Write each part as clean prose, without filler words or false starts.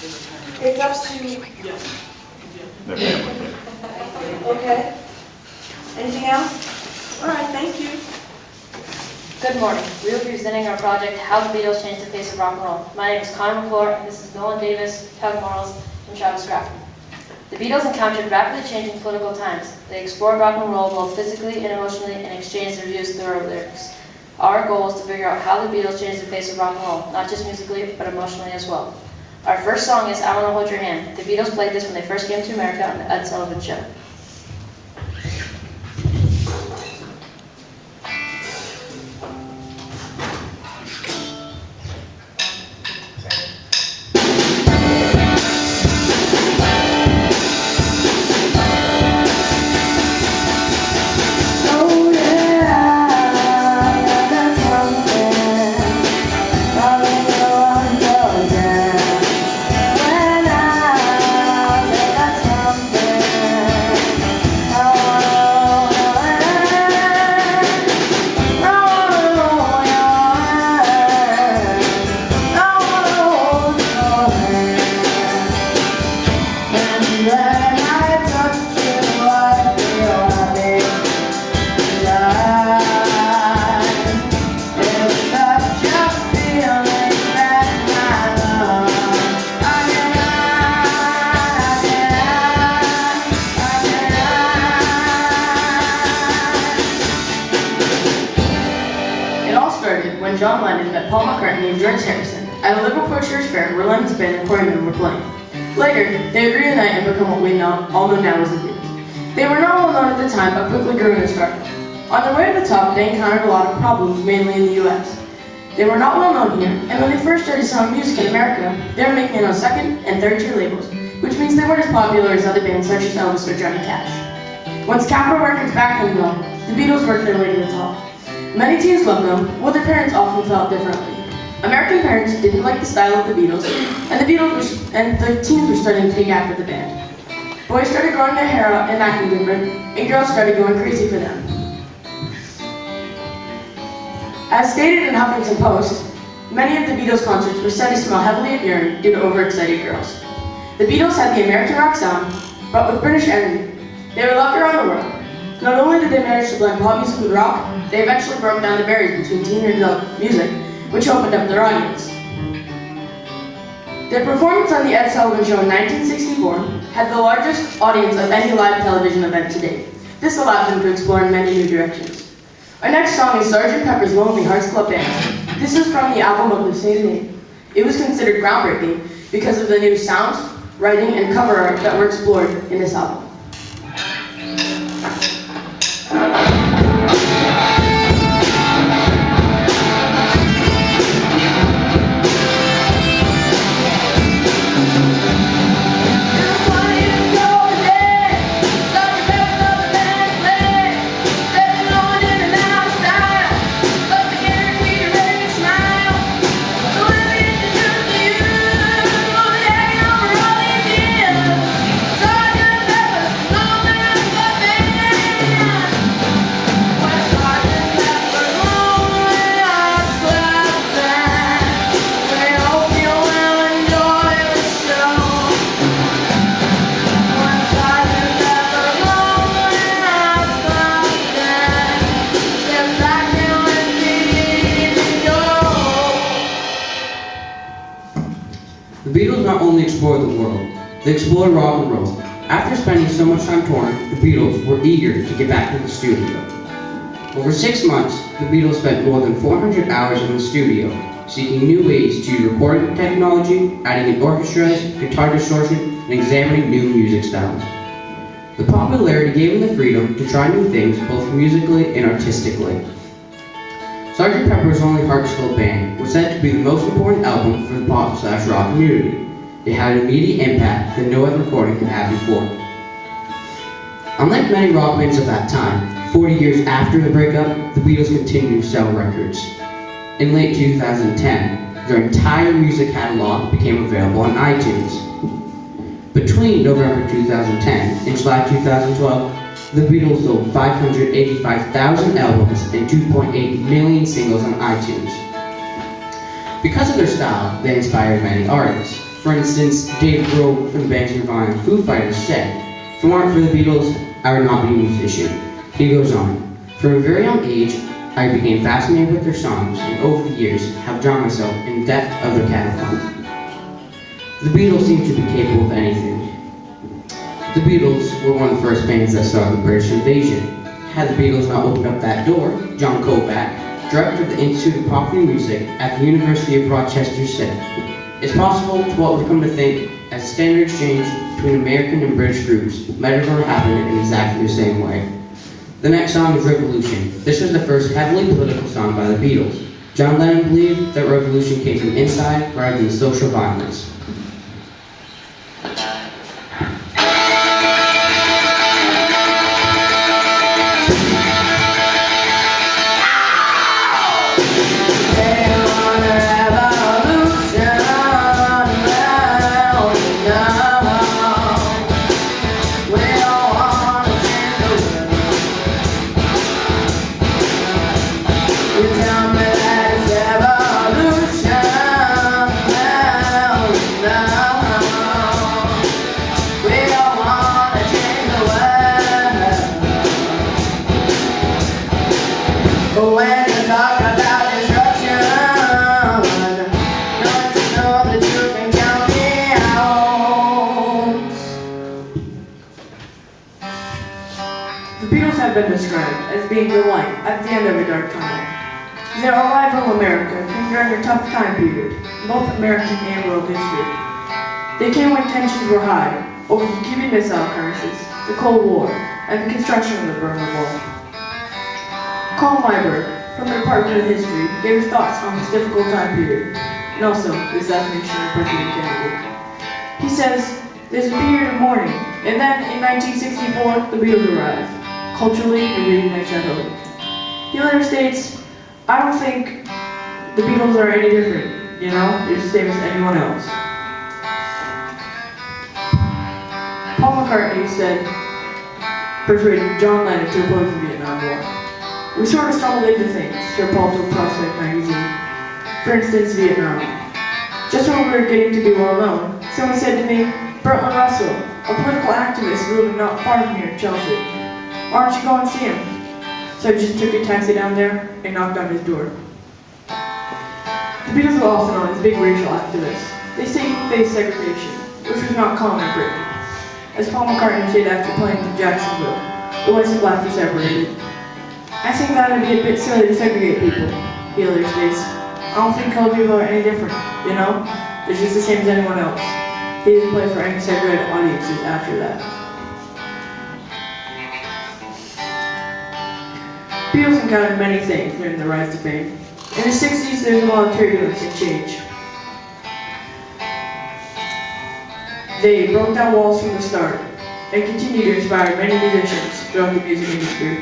It's up to you. Their family. Okay. Anything else? All right, thank you. Good morning. We will be presenting our project, How the Beatles Changed the Face of Rock and Roll. My name is Connor McClure, and this is Nolan Davis, Tug Morales, and Travis Grafton. The Beatles encountered rapidly changing political times. They explored rock and roll both physically and emotionally and exchanged their views through our lyrics. Our goal is to figure out how the Beatles changed the face of rock and roll, not just musically, but emotionally as well. Our first song is I Wanna Hold Your Hand. The Beatles played this when they first came to America on the Ed Sullivan Show. When John Lennon met Paul McCartney and George Harrison at a Liverpool church fair where Lennon's band and Quarrymen were playing. Later, they would reunite and become what we all know now as the Beatles. They were not well known at the time, but quickly grew in a stardom. On their way to the top, they encountered a lot of problems, mainly in the US. They were not well known here, and when they first started selling music in America, they were making it on second and third tier labels, which means they weren't as popular as other bands such as Elvis or Johnny Cash. Once Capitol Records backed them though, the Beatles worked their way to the top. Many teens loved them, while their parents often felt differently. American parents didn't like the style of the Beatles, and the teens were starting to take after the band. Boys started growing their hair out and acting different, and girls started going crazy for them. As stated in Huffington Post, many of the Beatles concerts were said to smell heavily of urine due to overexcited girls. The Beatles had the American rock sound, but with British energy. They were loved around the world. Not only did they manage to blend pop music with rock, they eventually broke down the barriers between teen and adult music, which opened up their audience. Their performance on the Ed Sullivan Show in 1964 had the largest audience of any live television event to date. This allowed them to explore in many new directions. Our next song is Sgt. Pepper's Lonely Hearts Club Band. This is from the album of the same name. It was considered groundbreaking because of the new sounds, writing, and cover art that were explored in this album. The Beatles not only explored the world, they explored rock and roll. After spending so much time touring, the Beatles were eager to get back to the studio. Over 6 months, the Beatles spent more than 400 hours in the studio, seeking new ways to use recording technology, adding in orchestras, guitar distortion, and examining new music styles. The popularity gave them the freedom to try new things both musically and artistically. Sgt. Pepper's Lonely Hearts Club Band was said to be the most important album for the pop/rock community. It had an immediate impact that no other recording had had before. Unlike many rock bands of that time, 40 years after the breakup, the Beatles continued to sell records. In late 2010, their entire music catalog became available on iTunes. Between November 2010 and July 2012, the Beatles sold 585,000 albums and 2.8 million singles on iTunes. Because of their style, they inspired many artists. For instance, Dave Grohl from the band's Nirvana, Foo Fighters, said, "If it weren't for the Beatles, I would not be a musician." He goes on, "From a very young age, I became fascinated with their songs, and over the years have drawn myself in the depth of their catalog." The Beatles seem to be capable of anything. The Beatles were one of the first bands that started the British invasion. Had the Beatles not opened up that door, John Kovac, director of the Institute of Popular Music at the University of Rochester, said, "It's possible to what we've come to think as a standard exchange between American and British groups might have ever happened in exactly the same way." The next song is Revolution. This was the first heavily political song by the Beatles. John Lennon believed that revolution came from inside rather than social violence. When you talk about destruction, don't you know that you can count me out? The Beatles have been described as being the light at the end of a dark tunnel. Their arrival in America came during a tough time period, in both American and world history. They came when tensions were high over the Cuban Missile Crisis, the Cold War, and the construction of the Berlin Wall. Carl Myberg, from the Department of History, gave his thoughts on this difficult time period, and also his definition of President Kennedy. He says, "There's a period of mourning, and then in 1964, the Beatles arrived, culturally and reunites that hope." He later states, "I don't think the Beatles are any different, they're the same as anyone else." Paul McCartney said, persuaded John Lennon to oppose the Vietnam War. "We sort of stumbled into things," Sir Paul told Prospect magazine. For instance, Vietnam. "Just when we were getting to be well known, someone said to me, 'Bertrand Russell, a political activist who lived not far from here in Chelsea. Why don't you go and see him?' So I just took a taxi down there and knocked on his door." The Beatles were also known as big racial activists. They say he faced segregation, which was not common in Britain. As Paul McCartney said after playing in Jacksonville, the whites and blacks were separated. "I think that would be a bit silly to segregate people," he later states. "I don't think colored people are any different, They're just the same as anyone else." He didn't play for any segregated audiences after that. Beatles encountered many things during the rise to fame. In the 60s, there was a lot of turbulence and change. They broke down walls from the start and continue to inspire many musicians throughout the music industry.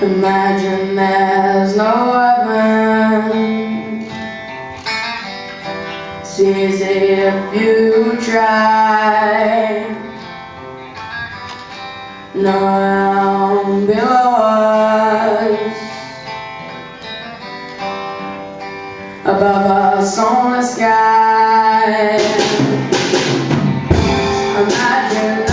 Imagine there's no heaven. It's easy if you try. No realm below us, above us on the sky. Imagine